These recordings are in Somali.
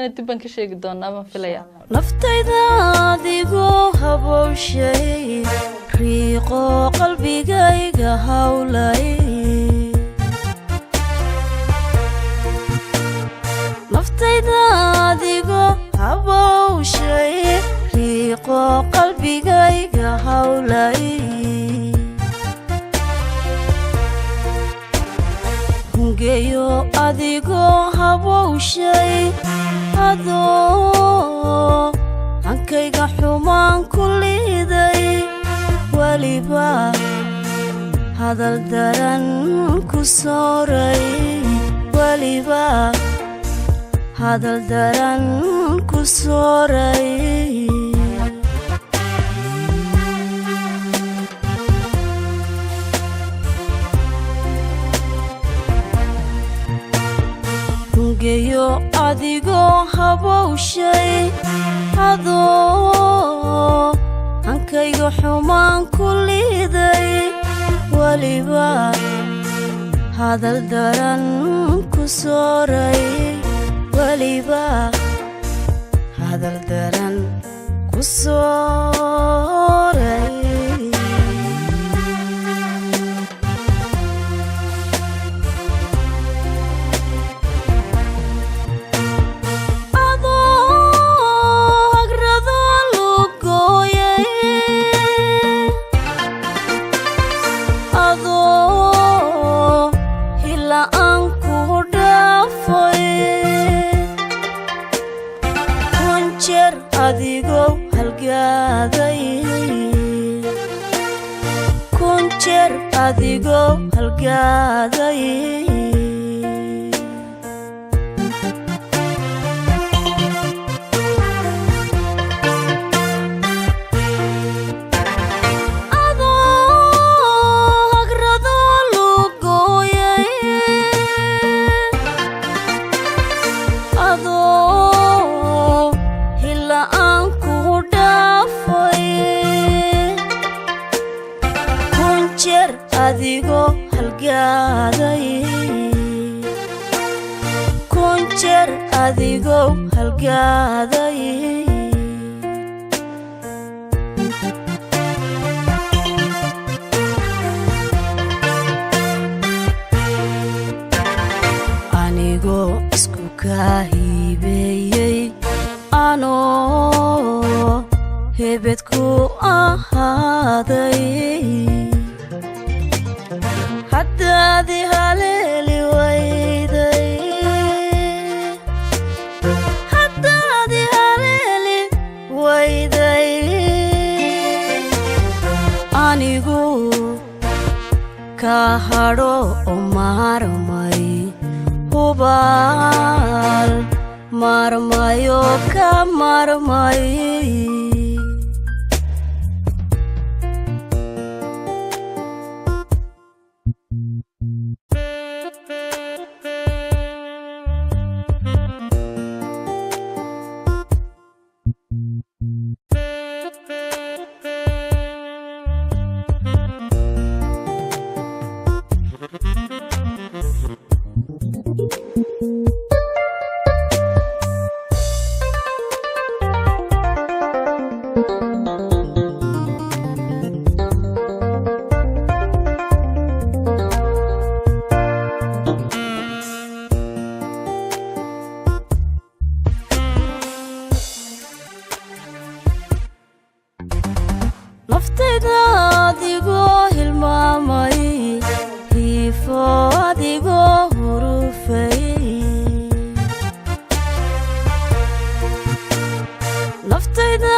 kalena dib baan ka sheegi doonaa ma filaya naftayda adigoo habowshay riiqo qalbigayga hawlay naftayda adigoo habowshay riiqo qalbigayga hawlay hungeyo adigoo habowshay adoo hankayga xumaan ku liiday waliba hadal daran ku sooray waliba hadal daran ku sooray hungeyo adigoo habowshay adoo hankayga xumaan ku liiday waliba hadal daran ku sooray waliba hadal daran ku sooray adigoo halgaaday kun jeer adigoo halgaaday adigoo halgaaday kun jeer adigoo halgaaday anigoo isku kaahibeeyey anoo hebed ku ahaaday haddaadi haleeli wayday haddaadi haleeli wayday anigu ka hadho oo maarmay hubaal maarmayo ka maarmay naftayda adigoo hilmaamay hiifo adigoo hurufay naftayda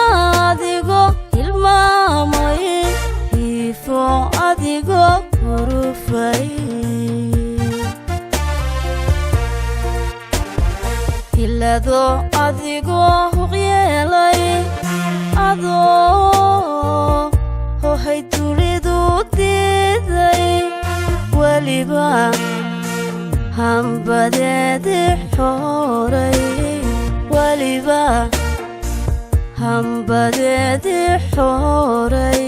adigoo hilmaamay hiifo adigoo hurufay hilado adigoo huqyeelay adoo hohay dunidu diiday waliba hambadeedi xooray waliba hambadeedi xooray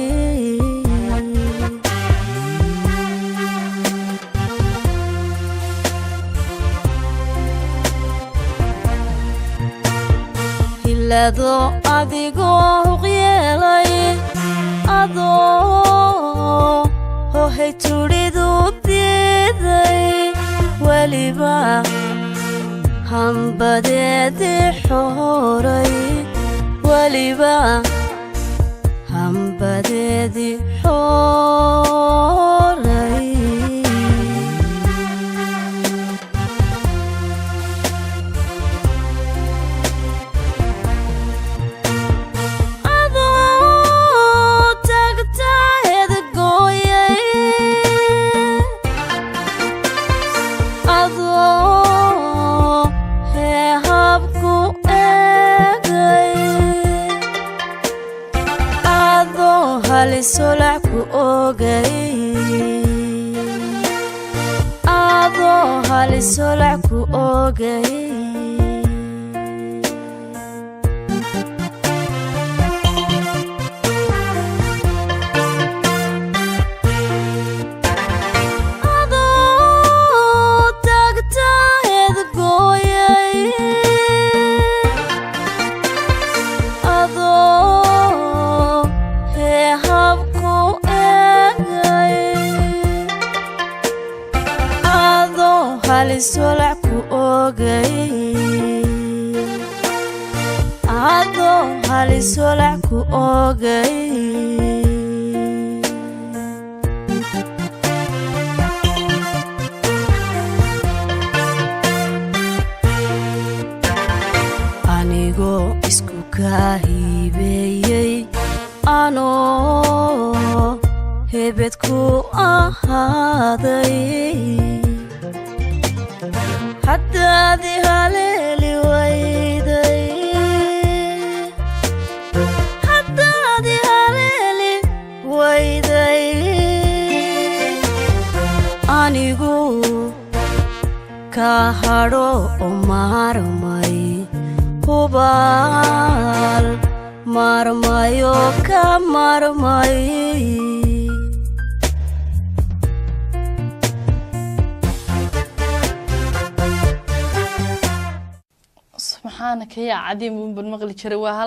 hilado adigoo qyeelay adoo hohay turidu diiday weliba hambadeedii xooray weliba hambadeedii xooray halisolaku ogay adoo halisolaku ogay halisolaku ogay adoo halisolaku ogay anigoo isku kaahibeeyey anoo hebedku ahaaday haddaadi haleeli wayday haddaadi haleeli wayday anigu ka hadho oo maarmay hubaal maarmayo ka maarmay سبحانك يا عديم بن مغلي شروها